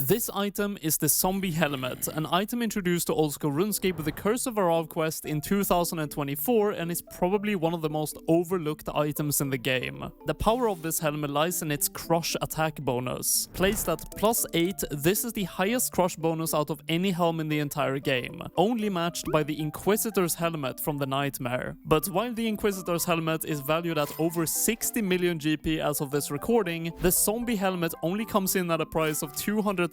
This item is the Zombie Helmet, an item introduced to old school Runescape with the Curse of Arav quest in 2024 and is probably one of the most overlooked items in the game. The power of this helmet lies in its crush attack bonus. Placed at +8, this is the highest crush bonus out of any helm in the entire game, only matched by the Inquisitor's helmet from the Nightmare. But while the Inquisitor's helmet is valued at over 60 million GP as of this recording, the Zombie Helmet only comes in at a price of 200,000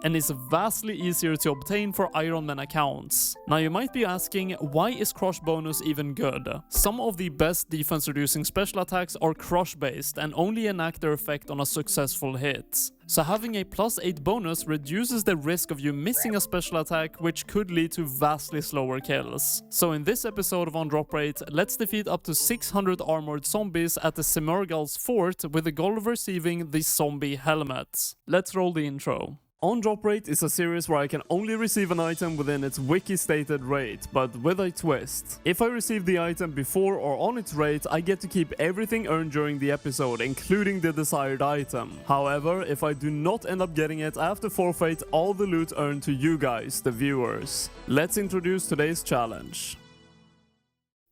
and is vastly easier to obtain for Iron Man accounts. Now you might be asking, why is crush bonus even good? Some of the best defense reducing special attacks are crush based and only enact their effect on a successful hit. So having a +8 bonus reduces the risk of you missing a special attack, which could lead to vastly slower kills. So in this episode of On Drop Rate, let's defeat up to 600 armored zombies at the Simurghal's fort with the goal of receiving the Zombie Helmet. Let's roll the intro. On Drop Rate is a series where I can only receive an item within its wiki-stated rate, but with a twist. If I receive the item before or on its rate, I get to keep everything earned during the episode, including the desired item. However, if I do not end up getting it, I have to forfeit all the loot earned to you guys, the viewers. Let's introduce today's challenge.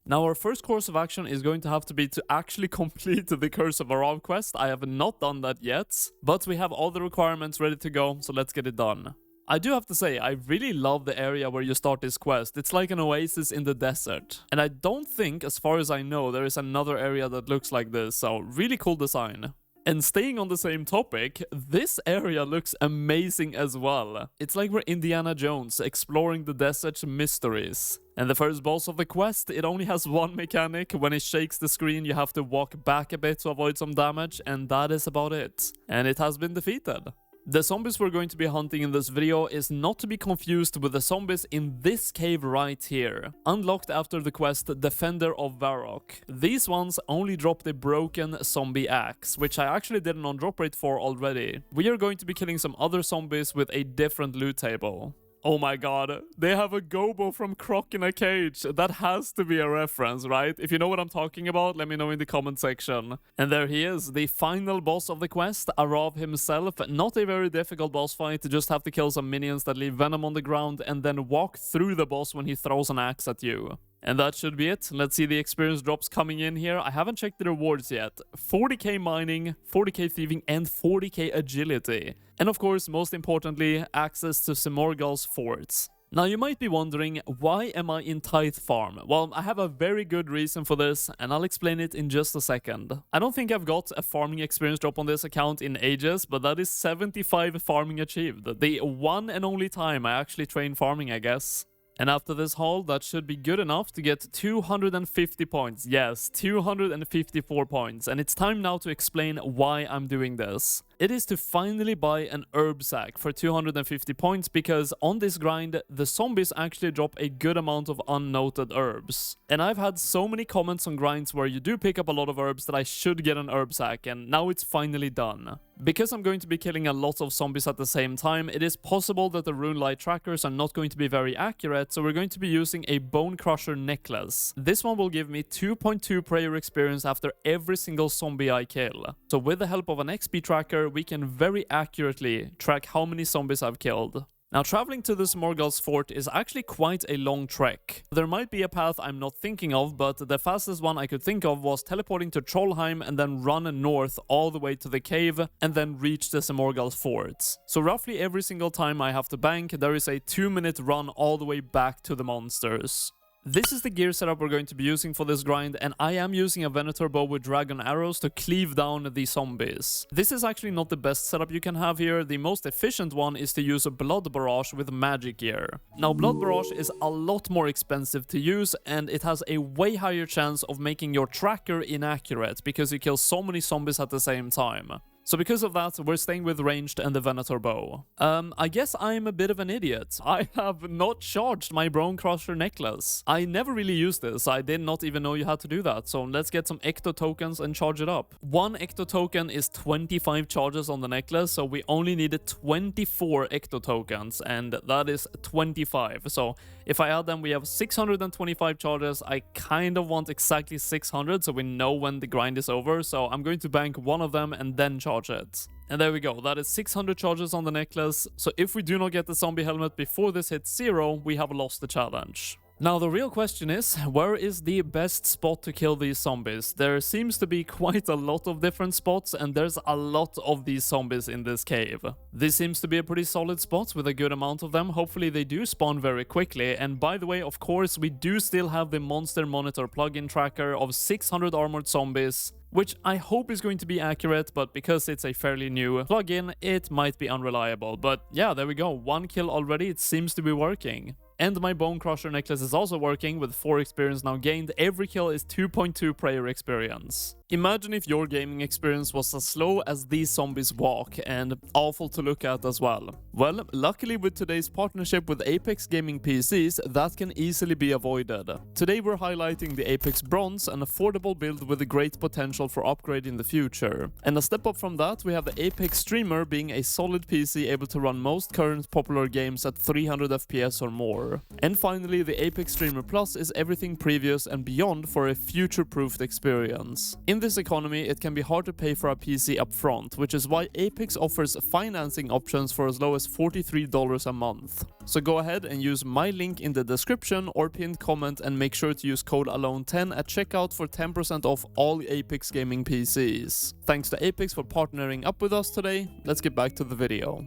Now our first course of action is going to have to be to actually complete the Curse of Arav quest. I have not done that yet, but we have all the requirements ready to go, so let's get it done. I do have to say, I really love the area where you start this quest. It's like an oasis in the desert. And I don't think, as far as I know, there is another area that looks like this, so really cool design. And staying on the same topic, this area looks amazing as well. It's like we're Indiana Jones exploring the desert's mysteries. And the first boss of the quest, it only has one mechanic. When it shakes the screen, you have to walk back a bit to avoid some damage, and that is about it. And it has been defeated. The zombies we're going to be hunting in this video is not to be confused with the zombies in this cave right here, unlocked after the quest Defender of Varrock. These ones only drop the broken zombie axe, which I actually did an on drop rate for already. We are going to be killing some other zombies with a different loot table. Oh my god, they have a gobo from Croc in a cage. That has to be a reference, right? If you know what I'm talking about, let me know in the comment section. And there he is, the final boss of the quest, Arav himself. Not a very difficult boss fight, just have to kill some minions that leave venom on the ground and then walk through the boss when he throws an axe at you. And that should be it. Let's see the experience drops coming in here. I haven't checked the rewards yet. 40k mining, 40k thieving, and 40k agility. And of course, most importantly, access to Simurghal's forts. Now you might be wondering, why am I in Tithe Farm? Well, I have a very good reason for this, and I'll explain it in just a second. I don't think I've got a farming experience drop on this account in ages, but that is 75 farming achieved. The one and only time I actually train farming, I guess. And after this haul, that should be good enough to get 250 points. Yes, 254 points. And it's time now to explain why I'm doing this. It is to finally buy an herb sack for 250 points because on this grind, the zombies actually drop a good amount of unnoted herbs. And I've had so many comments on grinds where you do pick up a lot of herbs that I should get an herb sack, and now it's finally done. Because I'm going to be killing a lot of zombies at the same time, it is possible that the rune light trackers are not going to be very accurate, so we're going to be using a Bone Crusher necklace. This one will give me 2.2 prayer experience after every single zombie I kill. So with the help of an XP tracker, we can very accurately track how many zombies I've killed. Now, traveling to the Simurghal's fort is actually quite a long trek. There might be a path I'm not thinking of, but the fastest one I could think of was teleporting to Trollheim and then run north all the way to the cave and then reach the Simurghal's fort. So roughly every single time I have to bank, there is a 2-minute run all the way back to the monsters. This is the gear setup we're going to be using for this grind, and I am using a Venator bow with dragon arrows to cleave down the zombies. This is actually not the best setup you can have here. The most efficient one is to use a blood barrage with magic gear. Now, blood barrage is a lot more expensive to use, and it has a way higher chance of making your tracker inaccurate because you kill so many zombies at the same time. So because of that, we're staying with ranged and the Venator bow. I guess I'm a bit of an idiot. I have not charged my Bone Crusher necklace. I never really used this. I did not even know you had to do that. So let's get some Ecto tokens and charge it up. One Ecto token is 25 charges on the necklace, so we only needed 24 Ecto tokens, and that is 25. So if I add them, we have 625 charges. I kind of want exactly 600 so we know when the grind is over. So I'm going to bank one of them and then charge it. And there we go, that is 600 charges on the necklace, so if we do not get the zombie helmet before this hits 0, we have lost the challenge. Now the real question is, where is the best spot to kill these zombies? There seems to be quite a lot of different spots, and there's a lot of these zombies in this cave. This seems to be a pretty solid spot with a good amount of them. Hopefully they do spawn very quickly, and by the way, of course, we do still have the Monster Monitor plugin tracker of 600 armored zombies, which I hope is going to be accurate, but because it's a fairly new plugin, it might be unreliable. But yeah, there we go, 1 kill already, it seems to be working. And my Bone Crusher necklace is also working, with 4 experience now gained. Every kill is 2.2 prayer experience. Imagine if your gaming experience was as slow as these zombies walk, and awful to look at as well. Well, luckily with today's partnership with Apex Gaming PCs, that can easily be avoided. Today we're highlighting the Apex Bronze, an affordable build with a great potential for upgrade in the future. And a step up from that, we have the Apex Streamer being a solid PC able to run most current popular games at 300 FPS or more. And finally, the Apex Streamer Plus is everything previous and beyond for a future-proofed experience. In this economy, it can be hard to pay for a PC upfront, which is why Apex offers financing options for as low as $43 a month. So go ahead and use my link in the description or pinned comment, and make sure to use code ALONE10 at checkout for 10% off all Apex Gaming PCs. Thanks to Apex for partnering up with us today. Let's get back to the video.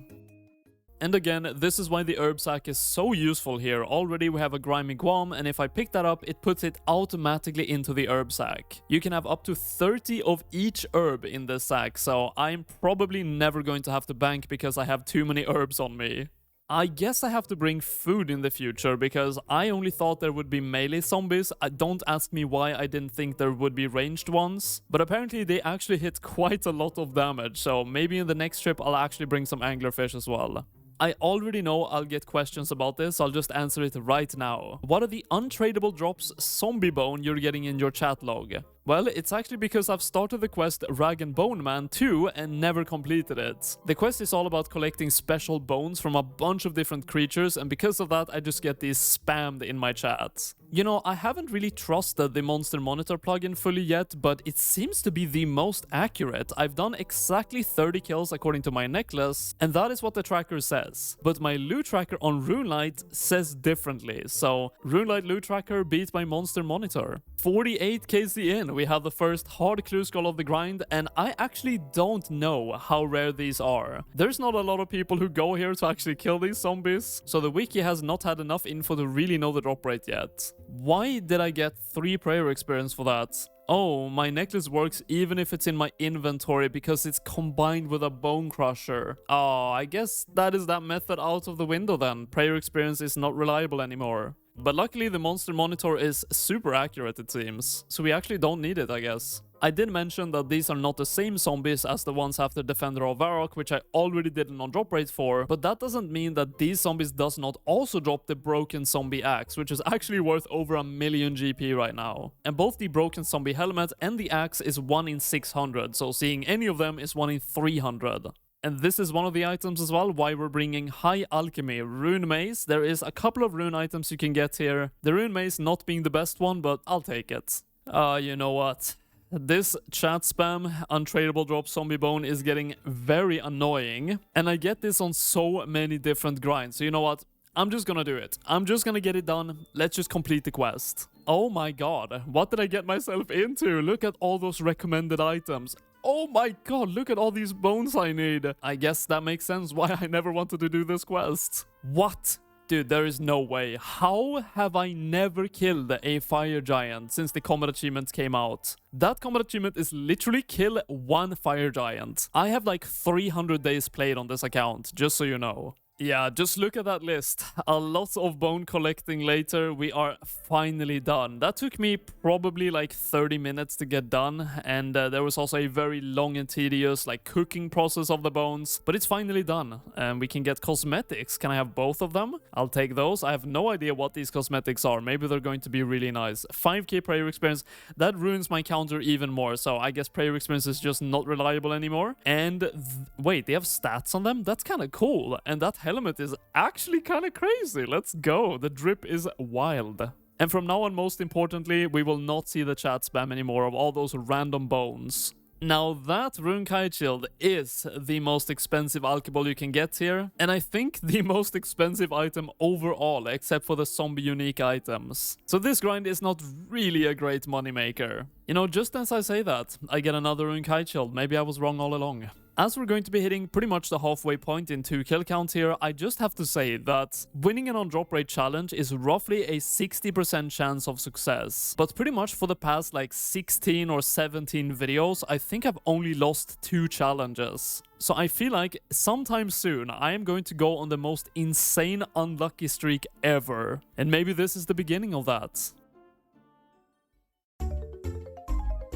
And again, this is why the herb sack is so useful here. Already we have a grimy guam, and if I pick that up, it puts it automatically into the herb sack. You can have up to 30 of each herb in this sack, so I'm probably never going to have to bank because I have too many herbs on me. I guess I have to bring food in the future, because I only thought there would be melee zombies. Don't ask me why I didn't think there would be ranged ones, but apparently they actually hit quite a lot of damage, so maybe in the next trip I'll actually bring some anglerfish as well. I already know I'll get questions about this, so I'll just answer it right now. What are the untradeable drops zombie bone you're getting in your chat log? Well, it's actually because I've started the quest Rag and Bone Man 2 and never completed it. The quest is all about collecting special bones from a bunch of different creatures, and because of that I just get these spammed in my chat. You know, I haven't really trusted the Monster Monitor plugin fully yet, but it seems to be the most accurate. I've done exactly 30 kills according to my necklace, and that is what the tracker says. But my loot tracker on RuneLite says differently, so RuneLite loot tracker beat my Monster Monitor. 48 KC in, we have the first hard clue skull of the grind, and I actually don't know how rare these are. There's not a lot of people who go here to actually kill these zombies, so the wiki has not had enough info to really know the drop rate yet. Why did I get 3 prayer experience for that? Oh, my necklace works even if it's in my inventory because it's combined with a Bone Crusher. Oh, I guess that is that method out of the window then. Prayer experience is not reliable anymore. But luckily the Monster Monitor is super accurate, it seems, so we actually don't need it, I guess. I did mention that these are not the same zombies as the ones after Defender of Varrock, which I already did a non-drop rate for, but that doesn't mean that these zombies does not also drop the Broken Zombie Axe, which is actually worth over 1 million GP right now. And both the Broken Zombie Helmet and the Axe is 1 in 600, so seeing any of them is 1 in 300. And this is one of the items as well, why we're bringing High Alchemy, Rune Mace. There is a couple of rune items you can get here. The Rune Mace not being the best one, but I'll take it. You know what? This chat spam, untradeable drop zombie bone, is getting very annoying. And I get this on so many different grinds, so you know what? I'm just gonna do it. I'm just gonna get it done. Let's just complete the quest. Oh my god, what did I get myself into? Look at all those recommended items. Oh my god, look at all these bones I need. I guess that makes sense why I never wanted to do this quest. What? Dude, there is no way. How have I never killed a fire giant since the combat achievement came out? That combat achievement is literally kill 1 fire giant. I have like 300 days played on this account, just so you know. Yeah, just look at that list. A lot of bone collecting later, we are finally done. That took me probably like 30 minutes to get done, and there was also a very long and tedious like cooking process of the bones, but it's finally done, and we can get cosmetics. Can I have both of them? I'll take those. I have no idea what these cosmetics are. Maybe they're going to be really nice. 5k prayer experience, that ruins my counter even more, so I guess prayer experience is just not reliable anymore. And wait, they have stats on them? That's kind of cool, and that helmet is actually kind of crazy. Let's go. The drip is wild. And from now on, most importantly, we will not see the chat spam anymore of all those random bones. Now that Rune Kite Shield is the most expensive alcheball you can get here, and I think the most expensive item overall, except for the zombie unique items. So this grind is not really a great moneymaker. You know, just as I say that, I get another Rune Kite Shield. Maybe I was wrong all along. As we're going to be hitting pretty much the halfway point in 2 kill count here, I just have to say that winning an on-drop rate challenge is roughly a 60% chance of success. But pretty much for the past like 16 or 17 videos, I think I've only lost 2 challenges. So I feel like sometime soon I am going to go on the most insane unlucky streak ever. And maybe this is the beginning of that.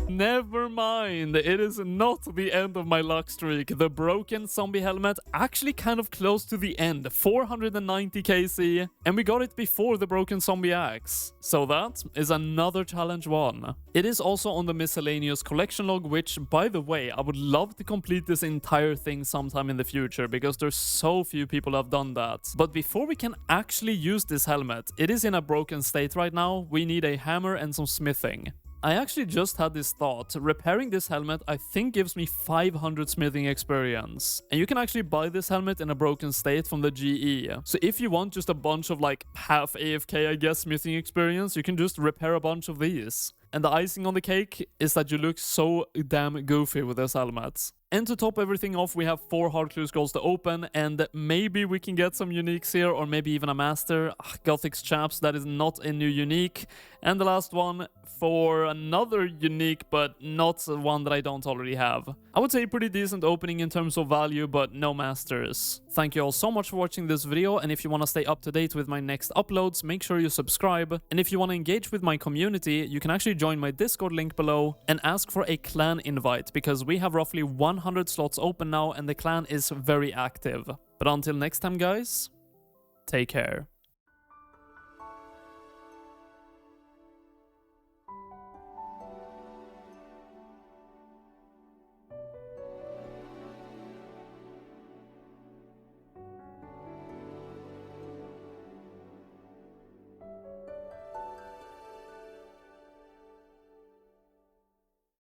Never mind, it is not the end of my luck streak. The broken zombie helmet actually kind of close to the end, 490 KC, and we got it before the broken zombie axe. So that is another challenge won. It is also on the miscellaneous collection log, which, by the way, I would love to complete this entire thing sometime in the future, because there's so few people who have done that. But before we can actually use this helmet, it is in a broken state right now. We need a hammer and some smithing. I actually just had this thought. Repairing this helmet I think gives me 500 smithing experience. And you can actually buy this helmet in a broken state from the GE. So if you want just a bunch of like half AFK I guess smithing experience, you can just repair a bunch of these. And the icing on the cake is that you look so damn goofy with this helmet. And to top everything off, we have 4 hard clue scrolls to open, and maybe we can get some uniques here, or maybe even a master. Gothic's Chaps, that is not a new unique. And the last one for another unique, but not one that I don't already have. I would say pretty decent opening in terms of value, but no masters. Thank you all so much for watching this video, and if you want to stay up to date with my next uploads, make sure you subscribe. And if you want to engage with my community, you can actually join my Discord link below and ask for a clan invite, because we have roughly 100 slots open now and the clan is very active. But until next time guys, take care.